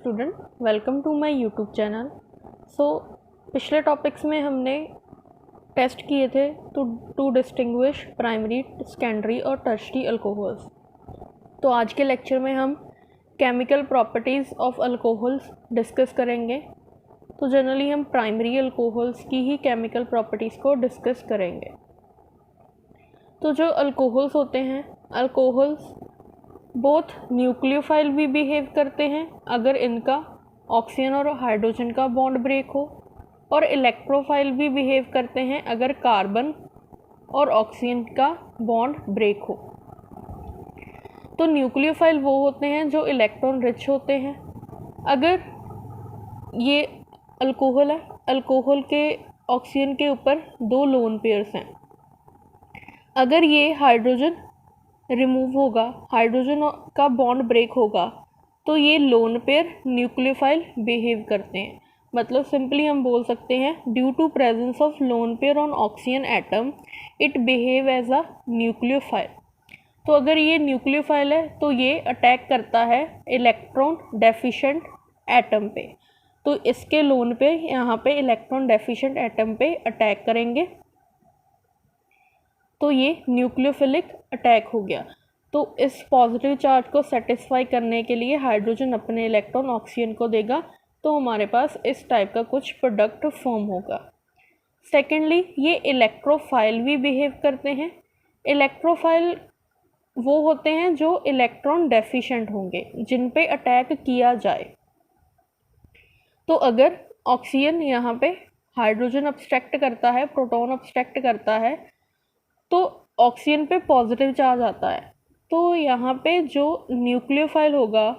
Student, welcome to my YouTube channel. पिछले topics में हमने टेस्ट किए थे टू डिस्टिंग्विश प्राइमरी, सेकेंडरी और टर्शरी अल्कोहल्स। तो आज के लेक्चर में हम chemical properties of alcohols discuss करेंगे। तो जनरली हम प्राइमरी अल्कोहल्स की ही केमिकल प्रॉपर्टीज़ को डिस्कस करेंगे। तो जो अल्कोहल्स होते हैं, अल्कोहल्स बोथ न्यूक्लियोफाइल भी बिहेव करते हैं अगर इनका ऑक्सीजन और हाइड्रोजन का बॉन्ड ब्रेक हो, और इलेक्ट्रोफाइल भी बिहेव करते हैं अगर कार्बन और ऑक्सीजन का बॉन्ड ब्रेक हो। तो न्यूक्लियोफाइल वो होते हैं जो इलेक्ट्रॉन रिच होते हैं। अगर ये अल्कोहल है, अल्कोहल के ऑक्सीजन के ऊपर 2 लोन पेयर्स हैं। अगर ये हाइड्रोजन रिमूव होगा, हाइड्रोजन का बॉन्ड ब्रेक होगा, तो ये लोन पेयर न्यूक्लियोफाइल बिहेव करते हैं। मतलब सिंपली हम बोल सकते हैं, due to presence of lone pair on oxygen atom it behave as a nucleophile. तो अगर ये न्यूक्लियोफाइल है तो ये अटैक करता है इलेक्ट्रॉन डेफिशिएंट एटम पे। तो इसके लोन पे यहाँ पे इलेक्ट्रॉन डेफिशिएंट एटम पे अटैक करेंगे, तो ये न्यूक्लियोफिलिक अटैक हो गया। तो इस पॉजिटिव चार्ज को सेटिस्फाई करने के लिए हाइड्रोजन अपने इलेक्ट्रॉन ऑक्सीजन को देगा, तो हमारे पास इस टाइप का कुछ प्रोडक्ट फॉर्म होगा। सेकेंडली, ये इलेक्ट्रोफाइल भी बिहेव करते हैं। इलेक्ट्रोफाइल वो होते हैं जो इलेक्ट्रॉन डेफिशिएंट होंगे, जिन पे अटैक किया जाए। तो अगर ऑक्सीजन यहाँ पे हाइड्रोजन अब्स्ट्रैक्ट करता है, प्रोटॉन अब्स्ट्रैक्ट करता है, तो ऑक्सीजन पे पॉजिटिव चार्ज आता है। तो यहाँ पे जो न्यूक्लियोफाइल होगा,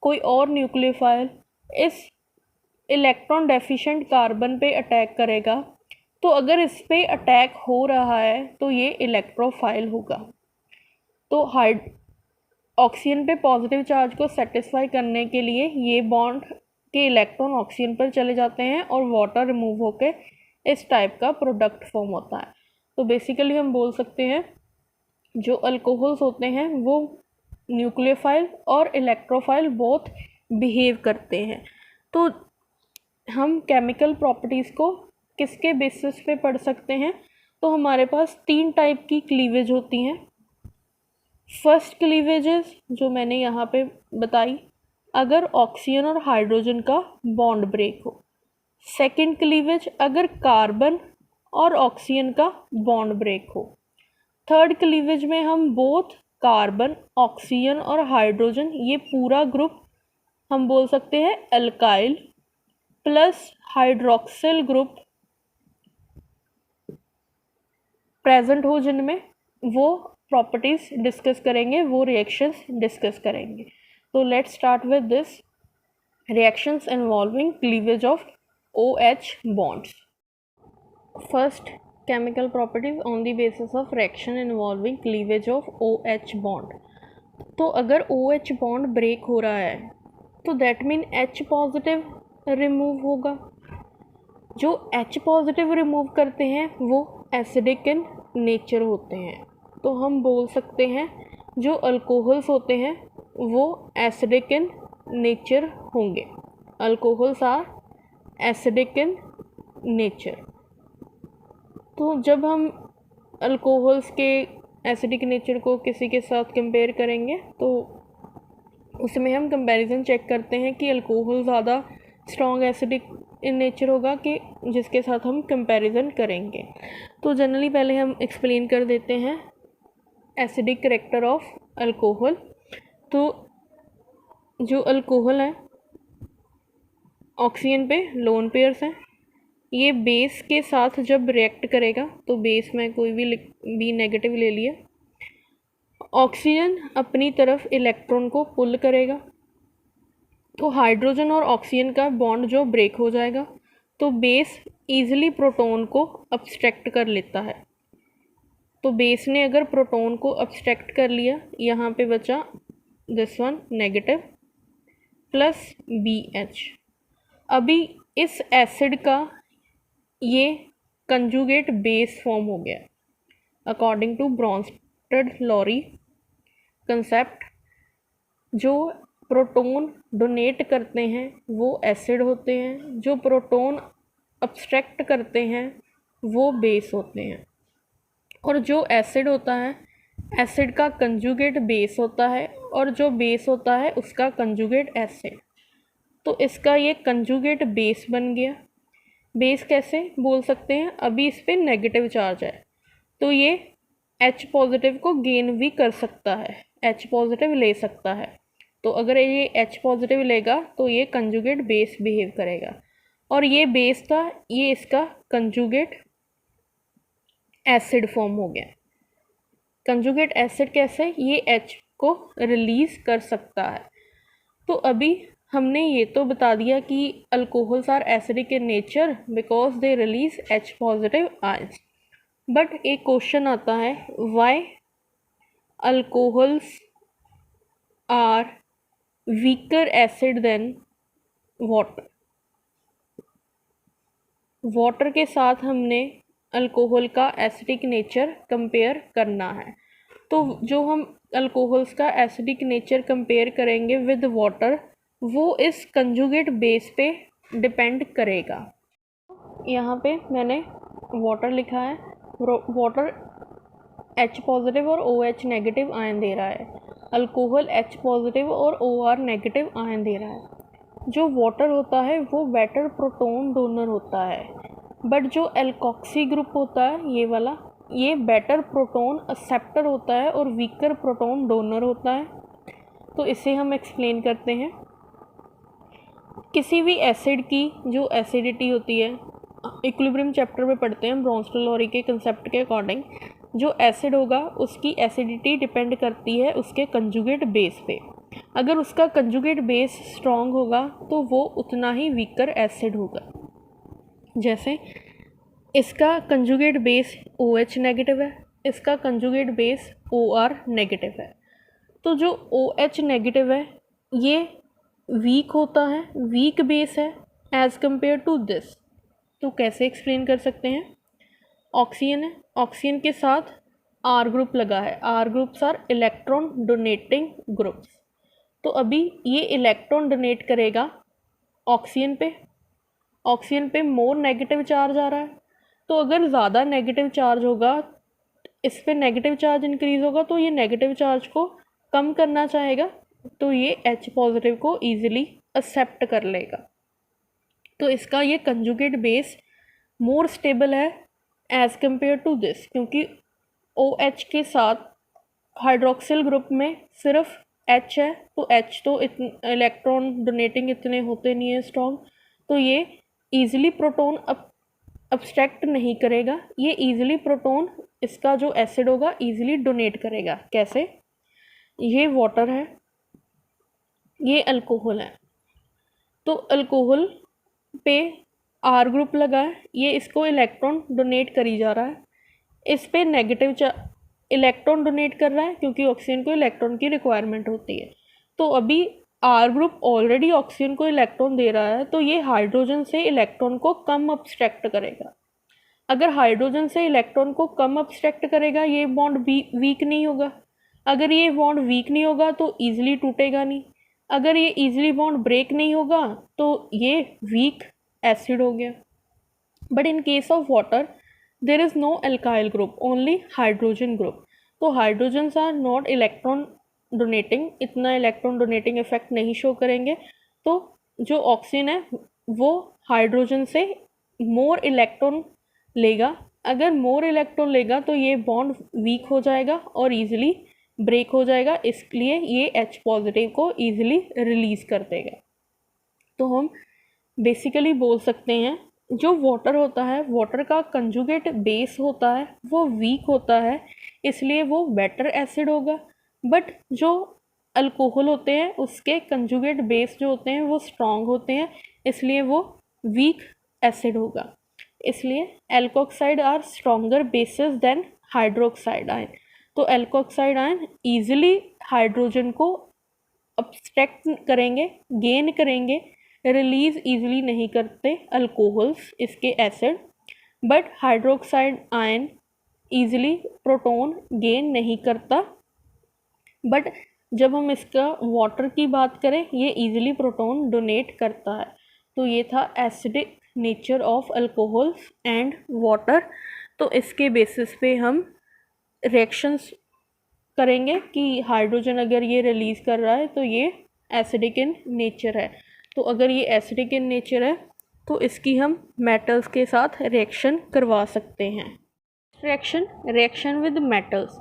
कोई और न्यूक्लियोफाइल इस इलेक्ट्रॉन डेफिशिएंट कार्बन पे अटैक करेगा। तो अगर इस पे अटैक हो रहा है तो ये इलेक्ट्रोफाइल होगा। तो ऑक्सीजन पे पॉजिटिव चार्ज को सेटिस्फाई करने के लिए ये बॉन्ड के इलेक्ट्रॉन ऑक्सीजन पर चले जाते हैं और वाटर रिमूव होकर इस टाइप का प्रोडक्ट फॉर्म होता है। तो बेसिकली हम बोल सकते हैं जो अल्कोहल्स होते हैं वो न्यूक्लियोफाइल और इलेक्ट्रोफाइल बोथ बिहेव करते हैं। तो हम केमिकल प्रॉपर्टीज़ को किसके बेसिस पे पढ़ सकते हैं? तो हमारे पास 3 टाइप की क्लीवेज होती हैं। फर्स्ट क्लीवेजेस जो मैंने यहाँ पे बताई, अगर ऑक्सीजन और हाइड्रोजन का बॉन्ड ब्रेक हो। सेकेंड क्लीवेज अगर कार्बन और ऑक्सीजन का बॉन्ड ब्रेक हो। थर्ड क्लीवेज में हम बोथ कार्बन, ऑक्सीजन और हाइड्रोजन, ये पूरा ग्रुप हम बोल सकते हैं alkyl plus hydroxyl group present हो, जिनमें वो प्रॉपर्टीज डिस्कस करेंगे, वो रिएक्शंस डिस्कस करेंगे। तो let's start with this reactions involving cleavage of OH bonds. First, chemical properties on the basis of reaction involving cleavage of OH bond। तो अगर OH bond break हो रहा है तो that mean H positive remove होगा। जो H positive remove करते हैं वो एसिडिक इन नेचर होते हैं। तो हम बोल सकते हैं जो अल्कोहल्स होते हैं वो एसिडिक इन नेचर होंगे। Alcohols are acidic in nature. तो जब हम अल्कोहल्स के एसिडिक नेचर को किसी के साथ कंपेयर करेंगे तो उसमें हम कंपैरिजन चेक करते हैं कि अल्कोहल ज़्यादा स्ट्रॉन्ग एसिडिक इन नेचर होगा कि जिसके साथ हम कंपैरिजन करेंगे। तो जनरली पहले हम एक्सप्लेन कर देते हैं एसिडिक कैरेक्टर ऑफ अल्कोहल। तो जो अल्कोहल है, ऑक्सीजन पे लोन पेयर्स हैं, ये बेस के साथ जब रिएक्ट करेगा, तो बेस में कोई भी नेगेटिव ले लिया, ऑक्सीजन अपनी तरफ इलेक्ट्रॉन को पुल करेगा, तो हाइड्रोजन और ऑक्सीजन का बॉन्ड जो ब्रेक हो जाएगा, तो बेस इजीली प्रोटॉन को अब्स्ट्रैक्ट कर लेता है। तो बेस ने अगर प्रोटॉन को अब्स्ट्रैक्ट कर लिया, यहाँ पे बचा this one negative plus BH। अभी इस एसिड का ये कंजुगेट बेस फॉर्म हो गया अकॉर्डिंग टू ब्रॉन्स्टेड-लॉरी कंसेप्ट। जो प्रोटॉन डोनेट करते हैं वो एसिड होते हैं, जो प्रोटॉन अब्स्ट्रैक्ट करते हैं वो बेस होते हैं। और जो एसिड होता है, एसिड का कंजुगेट बेस होता है, और जो बेस होता है उसका कंजुगेट एसिड। तो इसका ये कंजुगेट बेस बन गया। बेस कैसे बोल सकते हैं, अभी इस पर नेगेटिव चार्ज है तो ये H पॉजिटिव को गेन भी कर सकता है, H पॉजिटिव ले सकता है। तो अगर ये H पॉजिटिव लेगा तो ये कंजुगेट बेस बिहेव करेगा, और ये बेस था, ये इसका कंजुगेट एसिड फॉर्म हो गया। कंजुगेट एसिड कैसे, ये H को रिलीज कर सकता है। तो अभी हमने ये तो बता दिया कि alcohols are acidic in nature because they release H positive ions. But एक क्वेश्चन आता है, why alcohols are weaker acid than water. Water के साथ हमने अल्कोहल का एसिडिक नेचर कंपेयर करना है, तो जो हम अल्कोहल्स का एसिडिक नेचर कंपेयर करेंगे विद वाटर, वो इस कंजुगेट बेस पे डिपेंड करेगा। यहाँ पे मैंने वाटर लिखा है, वाटर H पॉजिटिव और OH नेगेटिव आयन दे रहा है, अल्कोहल H पॉजिटिव और OR नेगेटिव आयन दे रहा है। जो वाटर होता है वो बेटर प्रोटॉन डोनर होता है, बट जो एल्कोक्सी ग्रुप होता है ये वाला, ये बेटर प्रोटॉन एक्सेप्टर होता है और वीकर प्रोटॉन डोनर होता है। तो इसे हम एक्सप्लेन करते हैं। किसी भी एसिड की जो एसिडिटी होती है, इक्विलिब्रियम चैप्टर में पढ़ते हैं ब्रॉन्स्टल-लॉरी के कंसेप्ट के अकॉर्डिंग, जो एसिड होगा उसकी एसिडिटी डिपेंड करती है उसके कंजुगेट बेस पे। अगर उसका कंजुगेट बेस स्ट्रॉन्ग होगा तो वो उतना ही वीकर एसिड होगा। जैसे इसका कंजुगेट बेस OH नेगेटिव है, इसका कंजुगेट बेस OR नेगेटिव है। तो जो OH नेगेटिव है ये वीक होता है, वीक बेस है एज़ कम्पेयर टू दिस। तो कैसे एक्सप्लेन कर सकते हैं, ऑक्सीजन है, ऑक्सीजन के साथ R ग्रुप लगा है, R groups are electron donating groups. तो अभी ये इलेक्ट्रॉन डोनेट करेगा ऑक्सीजन पे, ऑक्सीजन पे मोर नेगेटिव चार्ज आ रहा है। तो अगर ज़्यादा नेगेटिव चार्ज होगा, इस पे नेगेटिव चार्ज इंक्रीज़ होगा तो ये नेगेटिव चार्ज को कम करना चाहेगा, तो ये H पॉजिटिव को ईजिली एक्सेप्ट कर लेगा। तो इसका ये कंजुगेट बेस मोर स्टेबल है एज़ कम्पेयर टू दिस, क्योंकि OH के साथ हाइड्रोक्सिल ग्रुप में सिर्फ H है, तो H तो इलेक्ट्रॉन डोनेटिंग इतने होते नहीं है स्ट्रॉन्ग, तो ये ईजिली प्रोटॉन अब्स्ट्रैक्ट नहीं करेगा, ये ईजिली प्रोटॉन इसका जो एसिड होगा ईजिली डोनेट करेगा। कैसे, ये वाटर है, ये अल्कोहल है, तो अल्कोहल पे R ग्रुप लगा है, ये इसको इलेक्ट्रॉन डोनेट करी जा रहा है, इस पे नेगेटिव इलेक्ट्रॉन डोनेट कर रहा है क्योंकि ऑक्सीजन को इलेक्ट्रॉन की रिक्वायरमेंट होती है। तो अभी R ग्रुप ऑलरेडी ऑक्सीजन को इलेक्ट्रॉन दे रहा है, तो ये हाइड्रोजन से इलेक्ट्रॉन को कम अब्स्ट्रैक्ट करेगा। अगर हाइड्रोजन से इलेक्ट्रॉन को कम अब्स्ट्रैक्ट करेगा, ये बॉन्ड वीक नहीं होगा। अगर ये बॉन्ड वीक नहीं होगा तो ईजिली टूटेगा नहीं। अगर ये ईजिली बॉन्ड ब्रेक नहीं होगा तो ये वीक एसिड हो गया। But in case of water there is no alkyl group, only hydrogen group. तो hydrogens are not electron donating, इतना इलेक्ट्रॉन डोनेटिंग इफेक्ट नहीं शो करेंगे। तो जो ऑक्सीजन है वो हाइड्रोजन से मोर इलेक्ट्रॉन लेगा। अगर मोर इलेक्ट्रॉन लेगा तो ये बॉन्ड वीक हो जाएगा और ईजिली ब्रेक हो जाएगा, इसलिए ये H पॉजिटिव को ईजिली रिलीज़ कर देगा। तो हम बेसिकली बोल सकते हैं जो वाटर होता है, वाटर का कंजुगेट बेस होता है वो वीक होता है, इसलिए वो बेटर एसिड होगा। बट जो अल्कोहल होते हैं उसके कंजुगेट बेस जो होते हैं वो स्ट्रॉन्ग होते हैं, इसलिए वो वीक एसिड होगा। इसलिए alkoxide are stronger bases than hydroxide ion. तो एल्कोक्साइड आयन ईजिली हाइड्रोजन को अब्स्ट्रैक्ट करेंगे, गेन करेंगे, रिलीज ईजिली नहीं करते अल्कोहल्स इसके acid. But hydroxide ion easily proton gain नहीं करता, बट जब हम इसका वाटर की बात करें, ये ईजिली प्रोटॉन डोनेट करता है। तो ये था acidic nature of alcohols and water. तो इसके बेसिस पे हम रिएक्शंस करेंगे कि हाइड्रोजन अगर ये रिलीज़ कर रहा है तो ये एसिडिक इन नेचर है। तो अगर ये एसिडिक इन नेचर है तो इसकी हम मेटल्स के साथ रिएक्शन करवा सकते हैं। Reaction with metals.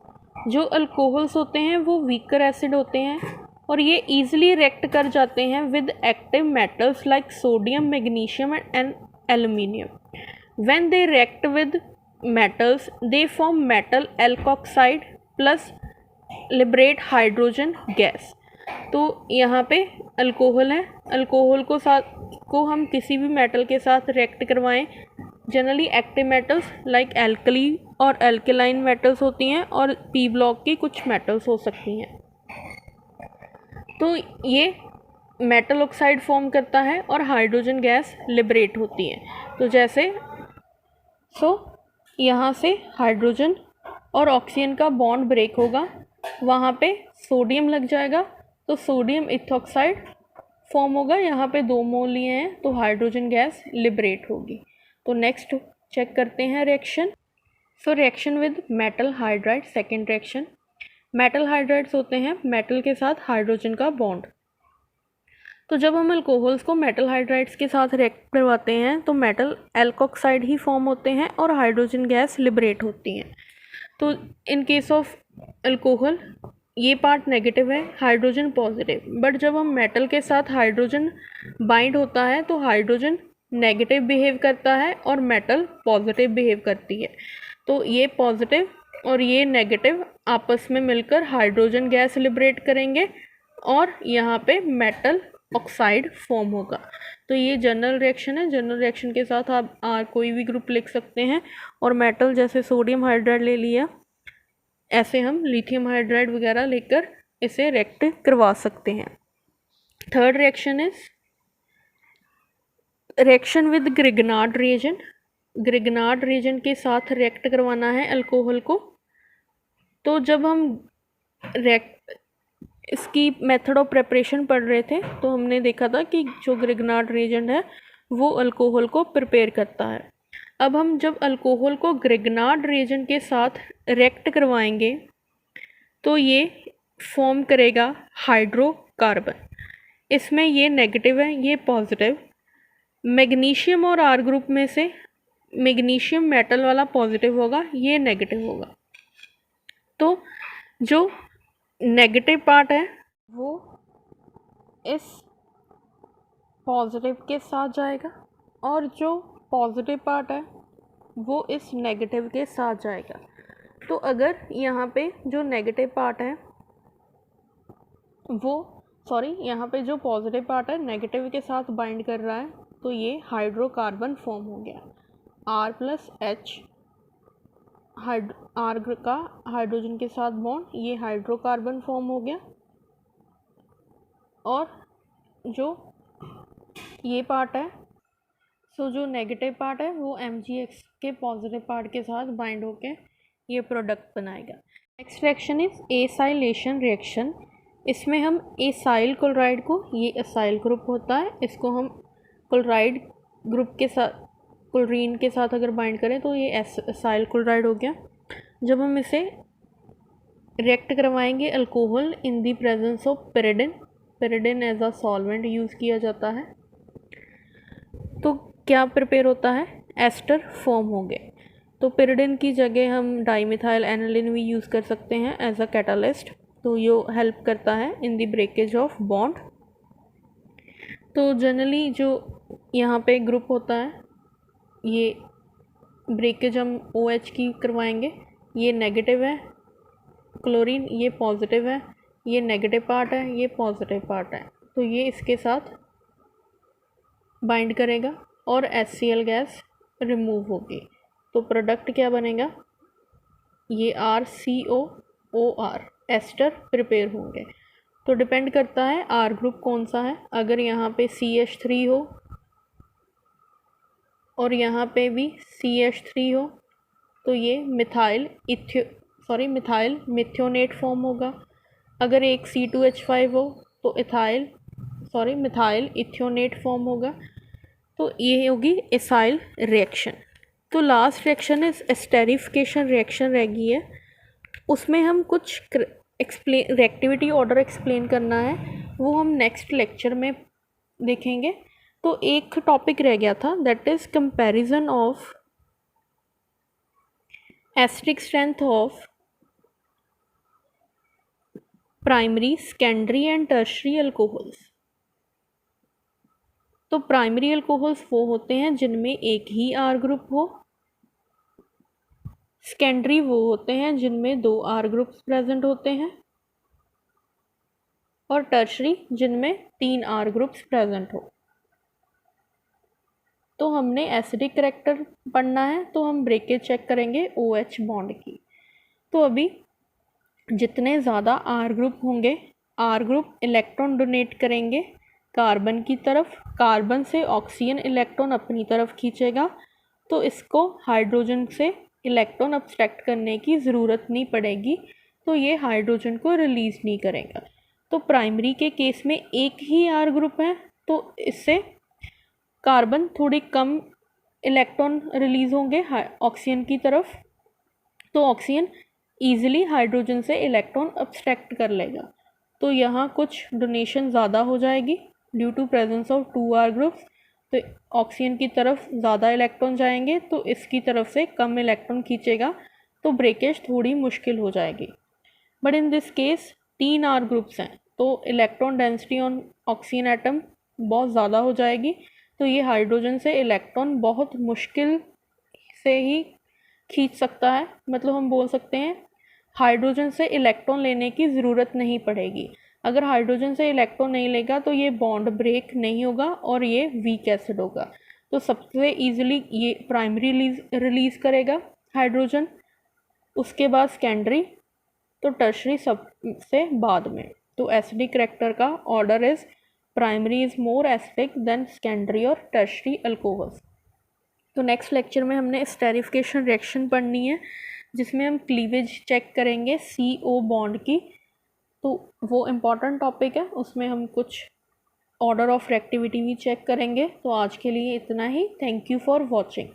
जो अल्कोहल्स होते हैं वो वीकर एसिड होते हैं और ये ईजिली रिएक्ट कर जाते हैं with active metals like sodium, magnesium and aluminium. When they react with metals they form metal alkoxide plus liberate hydrogen gas. तो यहाँ पे अल्कोहल है, अल्कोहल को हम किसी भी मेटल के साथ रिएक्ट करवाएं, generally active metals like alkali और एल्केलाइन मेटल्स होती हैं और पी ब्लॉक की कुछ मेटल्स हो सकती हैं। तो ये मेटल ऑक्साइड फॉर्म करता है और हाइड्रोजन गैस लिबरेट होती है। तो जैसे यहाँ से हाइड्रोजन और ऑक्सीजन का बॉन्ड ब्रेक होगा, वहाँ पे सोडियम लग जाएगा तो सोडियम इथॉक्साइड फॉर्म होगा। यहाँ पे 2 मोल लिए हैं तो हाइड्रोजन गैस लिबरेट होगी। तो नेक्स्ट चेक करते हैं reaction. Reaction with metal hydride. Second reaction, metal hydrides होते हैं मेटल के साथ हाइड्रोजन का बॉन्ड। तो जब हम अल्कोहल्स को मेटल हाइड्राइड्स के साथ रिएक्ट करवाते हैं तो मेटल एल्कोक्साइड ही फॉर्म होते हैं और हाइड्रोजन गैस लिबरेट होती हैं। तो इन केस ऑफ अल्कोहल ये पार्ट नेगेटिव है, हाइड्रोजन पॉजिटिव। बट जब हम मेटल के साथ हाइड्रोजन बाइंड होता है तो हाइड्रोजन नेगेटिव बिहेव करता है और मेटल पॉजिटिव बिहेव करती है। तो ये पॉजिटिव और ये नेगेटिव आपस में मिलकर हाइड्रोजन गैस लिबरेट करेंगे और यहाँ पे मेटल ऑक्साइड फॉर्म होगा। तो ये जनरल रिएक्शन है। जनरल रिएक्शन के साथ आप कोई भी ग्रुप लिख सकते हैं और मेटल जैसे सोडियम हाइड्राइड ले लिया, ऐसे हम लिथियम हाइड्राइड वगैरह लेकर इसे रिएक्ट करवा सकते हैं। Third reaction is reaction with Grignard reagent. Grignard reagent के साथ रिएक्ट करवाना है अल्कोहल को। तो जब हम इसकी मेथड ऑफ प्रिपरेशन पढ़ रहे थे तो हमने देखा था कि जो ग्रिगनार्ड रिएजेंट है वो अल्कोहल को प्रिपेयर करता है। अब हम जब अल्कोहल को ग्रिगनार्ड रिएजेंट के साथ रिएक्ट करवाएंगे तो ये फॉर्म करेगा हाइड्रोकार्बन। इसमें ये नेगेटिव है, ये पॉजिटिव। मैग्नीशियम और आर ग्रुप में से मैग्नीशियम मेटल वाला पॉजिटिव होगा, ये नेगेटिव होगा। तो जो नेगेटिव पार्ट है वो इस पॉजिटिव के साथ जाएगा और जो पॉजिटिव पार्ट है वो इस नेगेटिव के साथ जाएगा। तो अगर यहाँ पे जो नेगेटिव पार्ट है यहाँ पे जो पॉजिटिव पार्ट है नेगेटिव के साथ बाइंड कर रहा है तो ये हाइड्रोकार्बन फॉर्म हो गया। R+H आर का हाइड्रोजन के साथ बॉन्ड, ये हाइड्रोकार्बन फॉर्म हो गया। और जो ये पार्ट है जो नेगेटिव पार्ट है वो MgX के पॉजिटिव पार्ट के साथ बाइंड होके ये प्रोडक्ट बनाएगा। Next reaction is acylation reaction. इसमें हम एसाइल क्लोराइड को, ये एसाइल ग्रुप होता है, इसको हम क्लोराइड ग्रुप के साथ क्लोरीन के साथ अगर बाइंड करें तो ये एसाइल क्लोराइड हो गया। जब हम इसे रिएक्ट करवाएंगे alcohol in the presence of pyridine as a solvent use किया जाता है तो क्या प्रिपेयर होता है, एस्टर फॉर्म होंगे। तो पेरिडिन की जगह हम डाईमिथाइल एनिलीन भी यूज़ कर सकते हैं एज अ कैटालिस्ट। तो ये हेल्प करता है in the breakage of bond. तो जनरली जो यहाँ पे ग्रुप होता है ये ब्रेकेज हम OH की करवाएंगे, ये नेगेटिव है, क्लोरीन ये पॉजिटिव है, ये नेगेटिव पार्ट है, ये पॉजिटिव पार्ट है। तो ये इसके साथ बाइंड करेगा और HCl गैस रिमूव होगी। तो प्रोडक्ट क्या बनेगा, ये RCOOR एस्टर प्रिपेयर होंगे। तो डिपेंड करता है R ग्रुप कौन सा है। अगर यहाँ पे CH3 हो और यहाँ पे भी CH3 हो तो ये मिथाइल मिथ्योनेट फॉर्म होगा। अगर एक C2H5 हो तो मिथाइल इथियोनेट फॉर्म होगा, तो ये होगी एसाइल रिएक्शन। तो लास्ट रिएक्शन इस एस्टेरिफिकेशन रिएक्शन रह गई है, उसमें हम कुछ रिएक्टिविटी ऑर्डर एक्सप्लेन करना है, वो हम नेक्स्ट लेक्चर में देखेंगे। तो एक टॉपिक रह गया था, that is comparison of acidic strength of primary, secondary and tertiary alcohols. तो प्राइमरी अल्कोहल्स वो होते हैं जिनमें एक ही आर ग्रुप हो, सेकेंडरी वो होते हैं जिनमें 2 आर ग्रुप्स प्रेजेंट होते हैं, और टर्शरी जिनमें 3 आर ग्रुप्स प्रेजेंट हो। तो हमने एसिडिक करैक्टर पढ़ना है, तो हम ब्रेकेज चेक करेंगे OH बॉन्ड की। तो अभी जितने ज़्यादा आर ग्रुप होंगे, आर ग्रुप इलेक्ट्रॉन डोनेट करेंगे कार्बन की तरफ, कार्बन से ऑक्सीजन इलेक्ट्रॉन अपनी तरफ खींचेगा, तो इसको हाइड्रोजन से इलेक्ट्रॉन अब्स्ट्रैक्ट करने की ज़रूरत नहीं पड़ेगी, तो ये हाइड्रोजन को रिलीज़ नहीं करेगा। तो प्राइमरी के केस में एक ही आर ग्रुप है, तो इससे कार्बन थोड़ी कम इलेक्ट्रॉन रिलीज़ होंगे ऑक्सीजन की तरफ, तो ऑक्सीजन ईजिली हाइड्रोजन से इलेक्ट्रॉन अब्स्ट्रैक्ट कर लेगा। तो यहाँ कुछ डोनेशन ज़्यादा हो जाएगी due to presence of 2 R groups, तो ऑक्सीजन की तरफ ज़्यादा इलेक्ट्रॉन जाएंगे, तो इसकी तरफ से कम इलेक्ट्रॉन खींचेगा, तो ब्रेकेज थोड़ी मुश्किल हो जाएगी। But in this case 3 R groups हैं, तो electron density on oxygen atom बहुत ज़्यादा हो जाएगी, तो ये हाइड्रोजन से इलेक्ट्रॉन बहुत मुश्किल से ही खींच सकता है। मतलब हम बोल सकते हैं हाइड्रोजन से इलेक्ट्रॉन लेने की ज़रूरत नहीं पड़ेगी। अगर हाइड्रोजन से इलेक्ट्रॉन नहीं लेगा तो ये बॉन्ड ब्रेक नहीं होगा और ये वीक एसिड होगा। तो सबसे ईजिली ये प्राइमरी रिलीज़ करेगा हाइड्रोजन, उसके बाद सेकेंडरी, तो टर्शरी सबसे बाद में। तो एसिडिक करैक्टर का order is primary is more acidic than secondary और टर्शरी अल्कोहल्स। तो नेक्स्ट लेक्चर में हमने एस्टेरिफिकेशन रिएक्शन पढ़नी है, जिसमें हम क्लीवेज चेक करेंगे CO बॉन्ड की। तो वो इम्पॉर्टेंट टॉपिक है, उसमें हम कुछ ऑर्डर ऑफ रिएक्टिविटी भी चेक करेंगे। तो आज के लिए इतना ही। Thank you for watching.